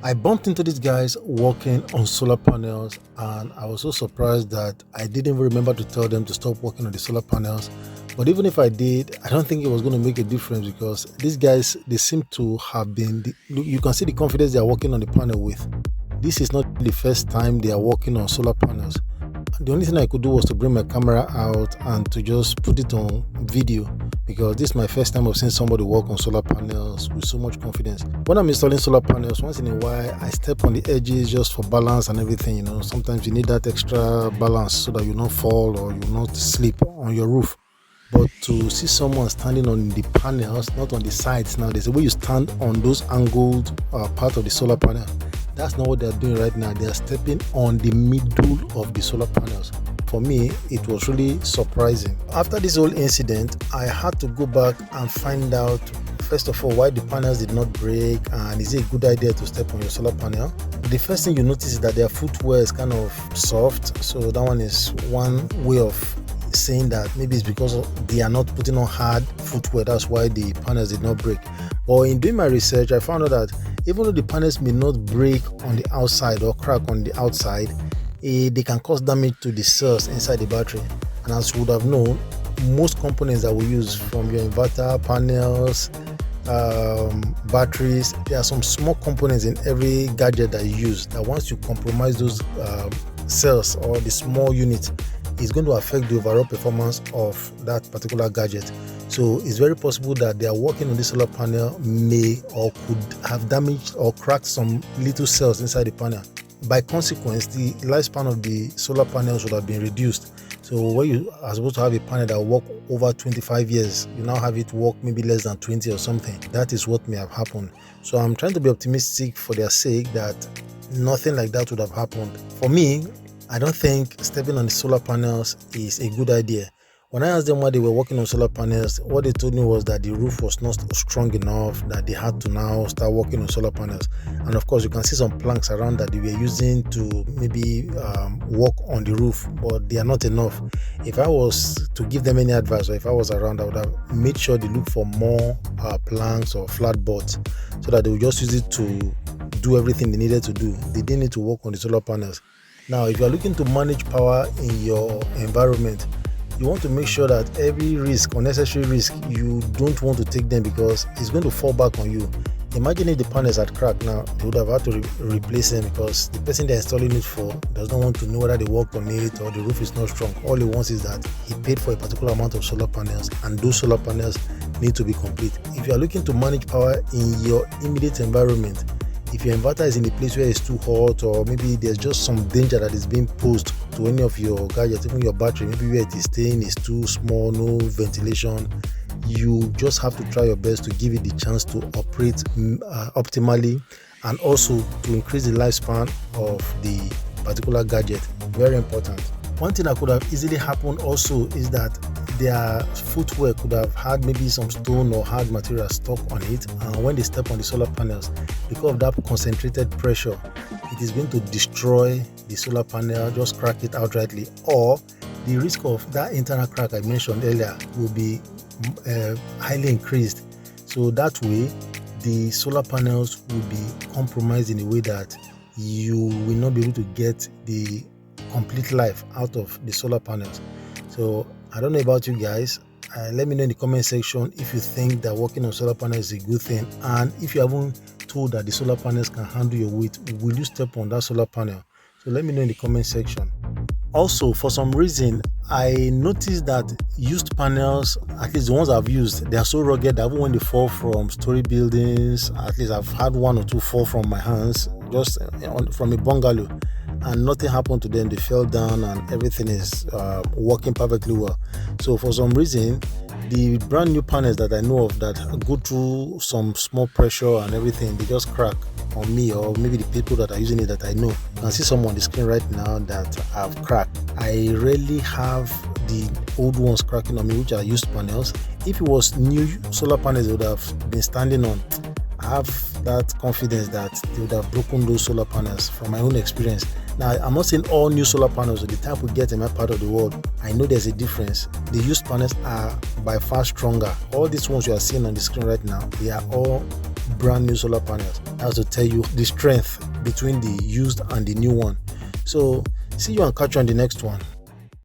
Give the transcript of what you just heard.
I bumped into these guys working on solar panels, and I was so surprised that I didn't even remember to tell them to stop working on the solar panels. But even if I did, I don't think it was going to make a difference, because these guys, they seem to have been, you can see the confidence they are working on the panel with. This is not the first time they are working on solar panels. The only thing I could do was to bring my camera out and to just put it on video, because this is my first time of seeing somebody work on solar panels with so much confidence. When I'm installing solar panels, once in a while I step on the edges just for balance and everything. Sometimes you need that extra balance so that you don't fall or you not slip on your roof. But to see someone standing on the panels, not on the sides, now there's a way you stand on those angled part of the solar panel. That's not what they're doing right now. They're stepping on the middle of the solar panels. For me, it was really surprising. After this whole incident, I had to go back and find out, first of all, why the panels did not break, and is it a good idea to step on your solar panel. The first thing you notice is that their footwear is kind of soft, so that one is one way of saying that maybe it's because they are not putting on hard footwear. That's why the panels did not break. But in doing my research, I found out that even though the panels may not break on the outside or crack on the outside, they can cause damage to the cells inside the battery. And as you would have known, most components that we use, from your inverter, panels, batteries, there are some small components in every gadget that you use that once you compromise those cells or the small unit, it's going to affect the overall performance of that particular gadget. So it's very possible that they are working on the solar panel may or could have damaged or cracked some little cells inside the panel. By consequence, the lifespan of the solar panels would have been reduced. So where you are supposed to have a panel that will work over 25 years, you now have it work maybe less than 20 or something. That is what may have happened. So I'm trying to be optimistic for their sake that nothing like that would have happened. For me, I don't think stepping on the solar panels is a good idea. When I asked them why they were working on solar panels, what they told me was that the roof was not strong enough, that they had to now start working on solar panels. And of course, you can see some planks around that they were using to maybe work on the roof, but they are not enough. If I was to give them any advice, or if I was around, I would have made sure they look for more planks or flat boards, so that they would just use it to do everything they needed to do. They didn't need to work on the solar panels. Now, if you are looking to manage power in your environment, you want to make sure that every risk, unnecessary risk, you don't want to take them, because it's going to fall back on you. Imagine if the panels had cracked now, they would have had to replace them, because the person they're installing it for does not want to know whether they worked on it or the roof is not strong. All he wants is that he paid for a particular amount of solar panels, and those solar panels need to be complete. If you are looking to manage power in your immediate environment, if your inverter is in a place where it's too hot, or maybe there's just some danger that is being posed to any of your gadgets, even your battery, maybe where it is staying is too small, no ventilation, you just have to try your best to give it the chance to operate optimally, and also to increase the lifespan of the particular gadget. Very important. One thing that could have easily happened also is that their footwear could have had maybe some stone or hard material stuck on it, and when they step on the solar panels, because of that concentrated pressure, it is going to destroy the solar panel, just crack it outrightly, or the risk of that internal crack I mentioned earlier will be highly increased. So that way, the solar panels will be compromised in a way that you will not be able to get the complete life out of the solar panels. So I don't know about you guys. Let me know in the comment section if you think that working on solar panels is a good thing, and if you haven't told that the solar panels can handle your weight, will you step on that solar panel? So let me know in the comment section. Also, for some reason, I noticed that used panels, at least the ones I've used, they are so rugged that even when they fall from story buildings, at least I've had one or two fall from my hands, just from a bungalow, and nothing happened to them. They fell down and everything is working perfectly well. So for some reason, the brand new panels that I know of that go through some small pressure and everything, they just crack on me, or maybe the people that are using it that I know. You can see some on the screen right now that have cracked. I rarely have the old ones cracking on me, which are used panels. If it was new solar panels they would have been standing on, I have that confidence that they would have broken those solar panels from my own experience. Now, I'm not saying all new solar panels are the type we get in my part of the world. I know there's a difference. The used panels are by far stronger. All these ones you are seeing on the screen right now, they are all brand new solar panels. That's to tell you the strength between the used and the new one. So see you and catch you on the next one.